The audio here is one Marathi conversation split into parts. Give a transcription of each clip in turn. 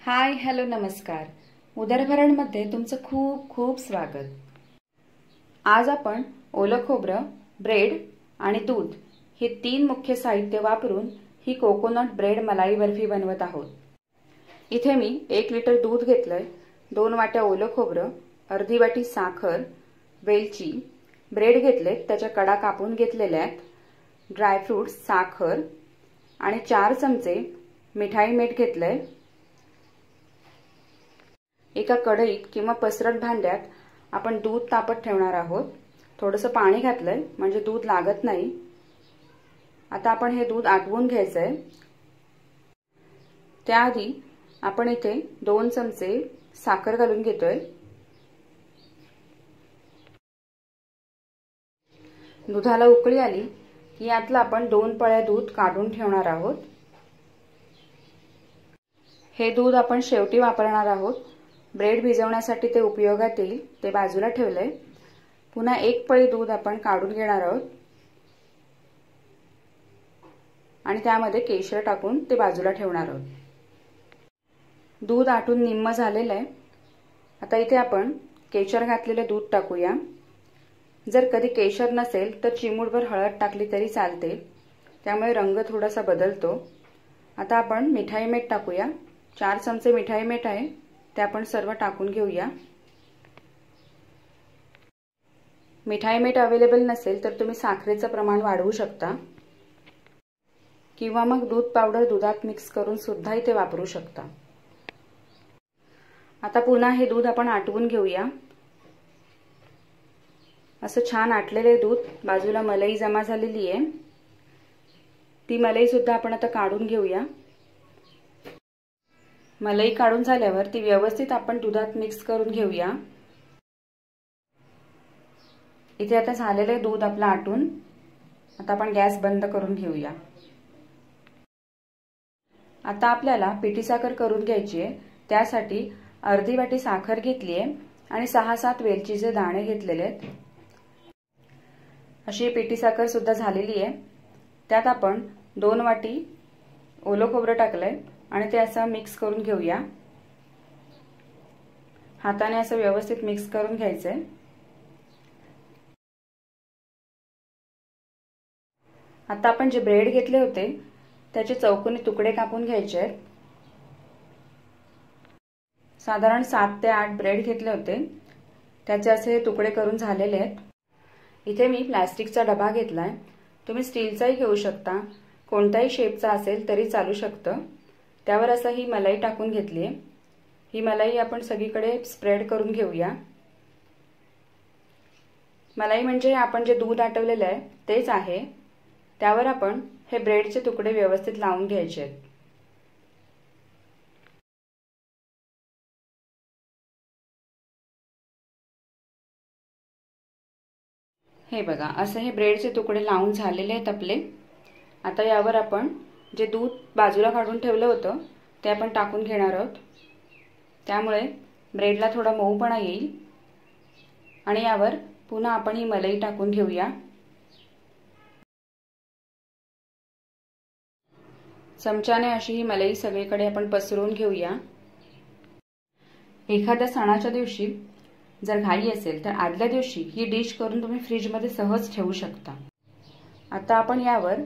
हाय हॅलो नमस्कार। उदरभरणमध्ये तुमचं खूप खूप स्वागत। आज आपण ओलं खोबरं, ब्रेड आणि दूध हे तीन मुख्य साहित्य वापरून ही कोकोनट ब्रेड मलाई बर्फी बनवत आहोत। इथे मी 1 लिटर दूध घेतलंय, 2 वाट्या ओलं खोबरं, अर्धी वाटी साखर, वेलची, ब्रेड घेतले, त्याच्या कडा कापून घेतलेल्या आहेत, ड्रायफ्रुट्स, साखर आणि 4 चमचे मिठाई मीठ घेतलंय। एका कढईत किंवा पसरट भांड्यात आपण दूध तापत ठेवणार आहोत। थोडंसं पाणी घातलंय म्हणजे दूध लागत नाही। आता आपण हे दूध आटवून घ्यायचंय। त्याआधी आपण इथे 2 चमचे साखर घालून घेतोय। दुधाला उकळी आली की यातलं आपण 2 पळ्या दूध काढून ठेवणार आहोत। हे दूध आपण शेवटी वापरणार आहोत। ब्रेड भिजवण्यासाठी ते उपयोगात येईल, ते बाजूला ठेवलंय। पुन्हा 1 पळी दूध आपण काढून घेणार आहोत आणि त्यामध्ये केशर टाकून ते बाजूला ठेवणार आहोत। दूध आटून निम्म झालेलं आहे। आता इथे आपण केशर घातलेले दूध टाकूया। जर कधी केशर नसेल तर चिमूटभर हळद टाकली तरी चालते, त्यामुळे रंग थोडासा बदलतो। आता आपण मिठाई मीठ टाकूया। 4 चमचे मिठाई मीठ आहे, ते आपण सर्व टाकून घेऊया। मिठाई मीठ अवेलेबल नसेल तर तुम्ही साखरेचं प्रमाण वाढवू शकता किंवा मग दूध पावडर दुधात मिक्स करून सुद्धा इथे वापरू शकता। आता पुन्हा हे दूध आपण आटवून घेऊया। असं छान आटलेले दूध, बाजूला मलाई जमा झालेली आहे, ती मलाई सुद्धा आपण आता काढून घेऊया। मलाई काढून झाल्यावर ती व्यवस्थित आपण दुधात मिक्स करून घेऊया। इथे आता झालेले दूध आपलं आटून, आता आपण गॅस बंद करून घेऊया। आता आपल्याला पिठी साखर करून घ्यायची आहे। त्यासाठी अर्धी वाटी साखर घेतली आहे आणि 6-7 वेलचीचे दाणे घेतलेले आहेत। अशी पिठी साखर सुद्धा झालेली आहे। त्यात आपण 2 वाटी ओलं खोबरं टाकलंय आणि ते असं मिक्स करून घेऊया। हाताने असं व्यवस्थित मिक्स करून घ्यायचंय। आता आपण जे ब्रेड घेतले होते त्याचे चौकोनी तुकडे कापून घ्यायचे आहेत। साधारण 7 ते 8 ब्रेड घेतले होते, त्याचे असे तुकडे करून झालेले आहेत। इथे मी प्लास्टिकचा डबा घेतलाय, तुम्ही स्टीलचाही घेऊ शकता, कोणत्याही शेपचा असेल तरी चालू शकतं। त्यावर असं ही मलाई टाकून घेतली आहे। ही मलाई आपण सगळीकडे स्प्रेड करून घेऊया। मलाई म्हणजे आपण जे दूध आटवलेलं आहे तेच आहे। त्यावर आपण हे ब्रेडचे तुकडे व्यवस्थित लावून घ्यायचे आहेत। हे बघा, असे हे ब्रेडचे तुकडे लावून झालेले आहेत आपले। आता यावर आपण जे दूध बाजूला काढून ठेवलं होतं ते आपण टाकून घेणार आहोत। त्यामुळे ब्रेडला थोडा मऊपणा येईल आणि यावर पुन्हा आपण ही मलाई टाकून घेऊया। चमच्याने अशी ही मलाई सगळीकडे आपण पसरवून घेऊया। एखाद्या सणाच्या दिवशी जर घाई असेल तर आदल्या दिवशी ही डिश करून तुम्ही फ्रीजमध्ये सहज ठेवू शकता। आता आपण यावर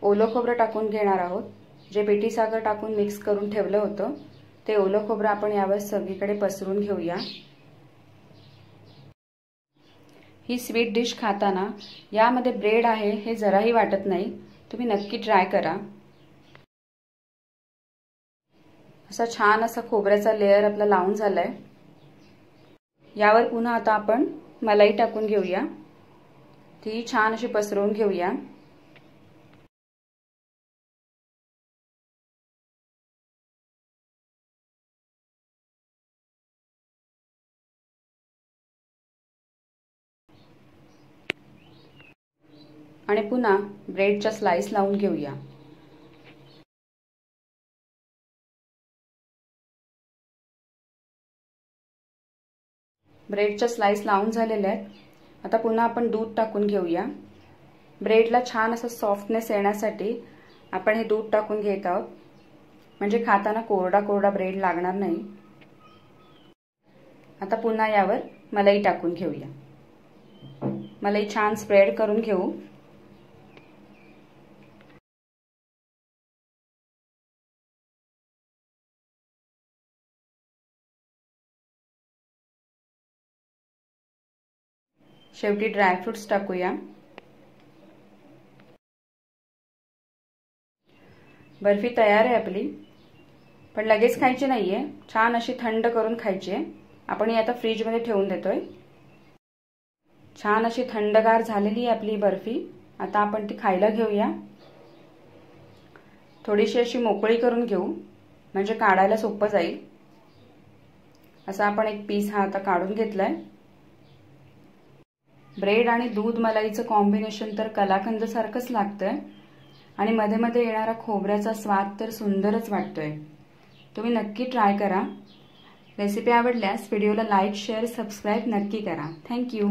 ओलं खोबरं टाकून घेणार आहोत। जे पिठी साखर टाकून मिक्स करून ठेवलं होतं ते ओलं खोबरं आपण यावर सगळीकडे पसरून घेऊया। ही स्वीट डिश खाताना यामध्ये ब्रेड आहे हे जराही वाटत नाही, तुम्ही नक्की ट्राय करा। असा छान असा खोबऱ्याचा लेयर आपला लावून झालाय। यावर पुन्हा आता आपण मलाई टाकून घेऊया, ती छान अशी पसरवून घेऊया। आणि पुन्हा ब्रेडच्या स्लाइस लावून घेऊया। ब्रेडच्या स्लाइस लावून झालेल्या आहेत। आता पुन्हा आपण दूध टाकून घेऊया। ब्रेडला छान असा सॉफ्टनेस येण्यासाठी आपण हे दूध टाकून घेत आहोत। म्हणजे खाताना कोरडा कोरडा ब्रेड लागणार नाही। आता पुन्हा यावर मलाई टाकून घेऊया। मलाई छान स्प्रेड करून घेऊ। शेवटी ड्रायफ्रुट्स टाकूया। बर्फी तयार आहे आपली, पण लगेच खायची नाहीये, छान अशी थंड करून खायची आहे। आपण ही आता फ्रीज मध्ये ठेवून देतोय। छान अशी थंडगार झालेली आहे आपली बर्फी। आता आपण ती खायला घेऊया। थोडीशी अशी मोकळी करून घेऊ, म्हणजे काढायला सोपं जाईल। असा आपण एक पीस हा आता काढून घेतलाय। ब्रेड आणि दूध मलाईचं कॉम्बिनेशन तर कलाकंद सारखंच लागतंय आणि मध्ये मध्ये येणारा खोबऱ्याचा स्वाद तर सुंदरच वाटतोय। तुम्ही नक्की ट्राय करा। रेसिपी आवडल्यास व्हिडिओला लाईक, शेअर, सबस्क्राईब नक्की करा। थँक्यू।